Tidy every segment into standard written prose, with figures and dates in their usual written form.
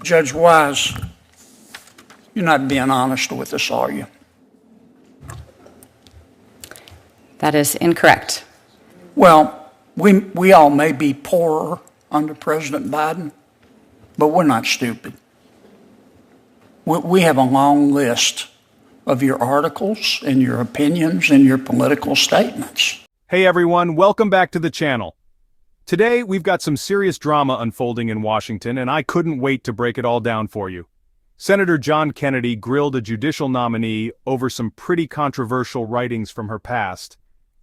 Judge Wise, you're not being honest with us, are you? That is incorrect. Well, we all may be poorer under President Biden, but we're not stupid. We have a long list of your articles and your opinions and your political statements. Hey everyone, welcome back to the channel. Today, we've got some serious drama unfolding in Washington, and I couldn't wait to break it all down for you. Senator John Kennedy grilled a judicial nominee over some pretty controversial writings from her past,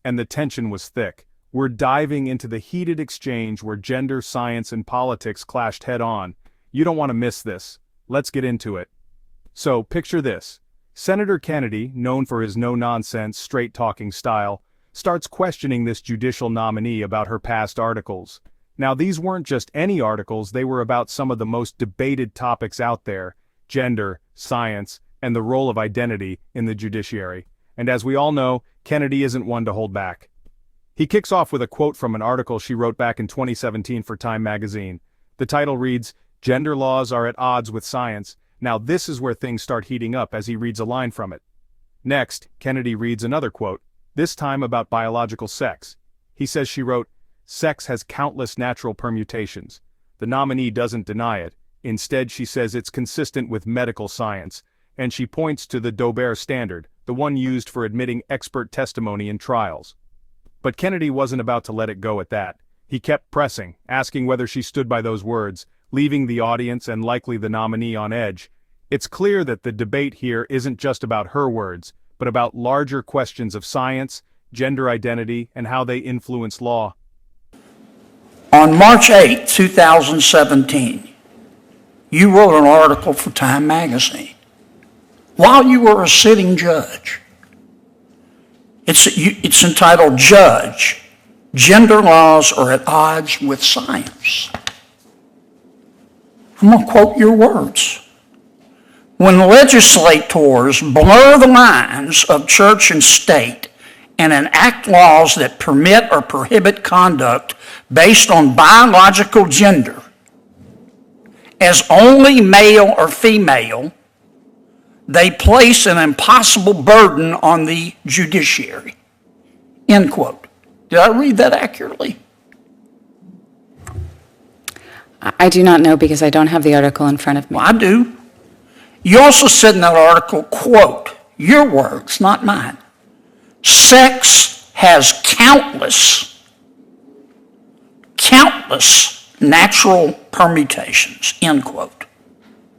and the tension was thick. We're diving into the heated exchange where gender, science, and politics clashed head-on. You don't want to miss this. Let's get into it. So, picture this. Senator Kennedy, known for his no-nonsense, straight-talking style, starts questioning this judicial nominee about her past articles. Now, these weren't just any articles, they were about some of the most debated topics out there: gender, science, and the role of identity in the judiciary. And as we all know, Kennedy isn't one to hold back. He kicks off with a quote from an article she wrote back in 2017 for Time magazine. The title reads, "Gender laws are at odds with science." Now this is where things start heating up as he reads a line from it. Next, Kennedy reads another quote, this time about biological sex. He says she wrote, "Sex has countless natural permutations." The nominee doesn't deny it. Instead, she says it's consistent with medical science, and she points to the Dober standard, the one used for admitting expert testimony in trials. But Kennedy wasn't about to let it go at that. He kept pressing, asking whether she stood by those words, leaving the audience and likely the nominee on edge. It's clear that the debate here isn't just about her words, but about larger questions of science, gender identity, and how they influence law. On March 8, 2017, you wrote an article for Time magazine while you were a sitting judge. It's entitled, "Judge, Gender Laws Are at Odds with Science." I'm going to quote your words. "When legislators blur the lines of church and state and enact laws that permit or prohibit conduct based on biological gender as only male or female, they place an impossible burden on the judiciary." End quote. Did I read that accurately? I do not know because I don't have the article in front of me. Well, I do. You also said in that article, quote, your words, not mine, "Sex has countless natural permutations," end quote.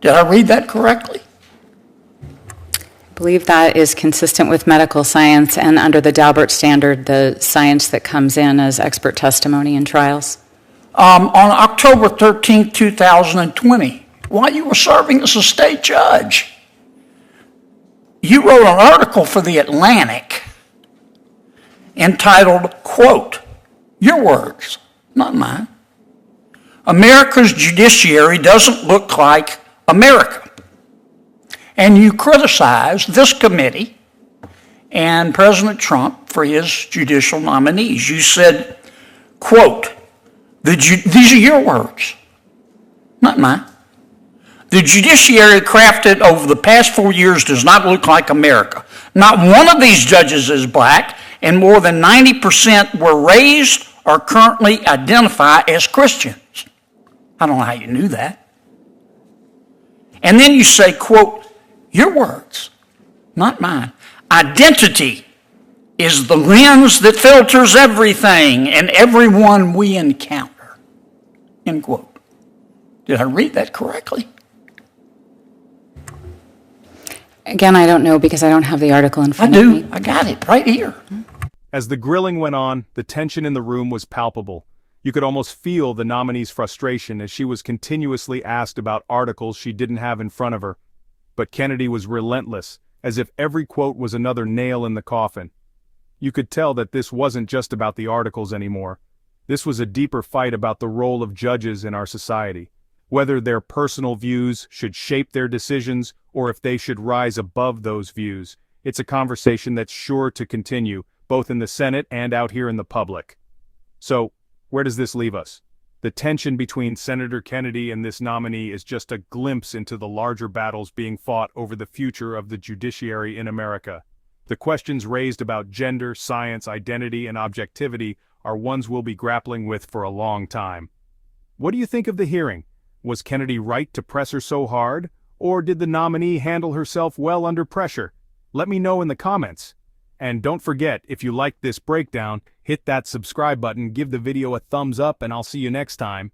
Did I read that correctly? I believe that is consistent with medical science and under the Daubert standard, the science that comes in as expert testimony in trials. On October 13, 2020, while you were serving as a state judge, you wrote an article for The Atlantic entitled, quote, your words, not mine, "America's judiciary doesn't look like America." And you criticized this committee and President Trump for his judicial nominees. You said, quote, these are your words, not mine, "The judiciary crafted over the past 4 years does not look like America. Not one of these judges is black, and more than 90% were raised or currently identify as Christians." I don't know how you knew that. And then you say, quote, your words, not mine, "Identity is the lens that filters everything and everyone we encounter." End quote. Did I read that correctly? Again, I don't know because I don't have the article in front of me. I do. I got it right here. As the grilling went on, the tension in the room was palpable. You could almost feel the nominee's frustration as she was continuously asked about articles she didn't have in front of her. But Kennedy was relentless, as if every quote was another nail in the coffin. You could tell that this wasn't just about the articles anymore. This was a deeper fight about the role of judges in our society, whether their personal views should shape their decisions or if they should rise above those views. It's a conversation that's sure to continue, both in the Senate and out here in the public. So, where does this leave us? The tension between Senator Kennedy and this nominee is just a glimpse into the larger battles being fought over the future of the judiciary in America. The questions raised about gender, science, identity, and objectivity are ones we'll be grappling with for a long time. What do you think of the hearing? Was Kennedy right to press her so hard, or did the nominee handle herself well under pressure? Let me know in the comments. And don't forget, if you liked this breakdown, hit that subscribe button, give the video a thumbs up, and I'll see you next time.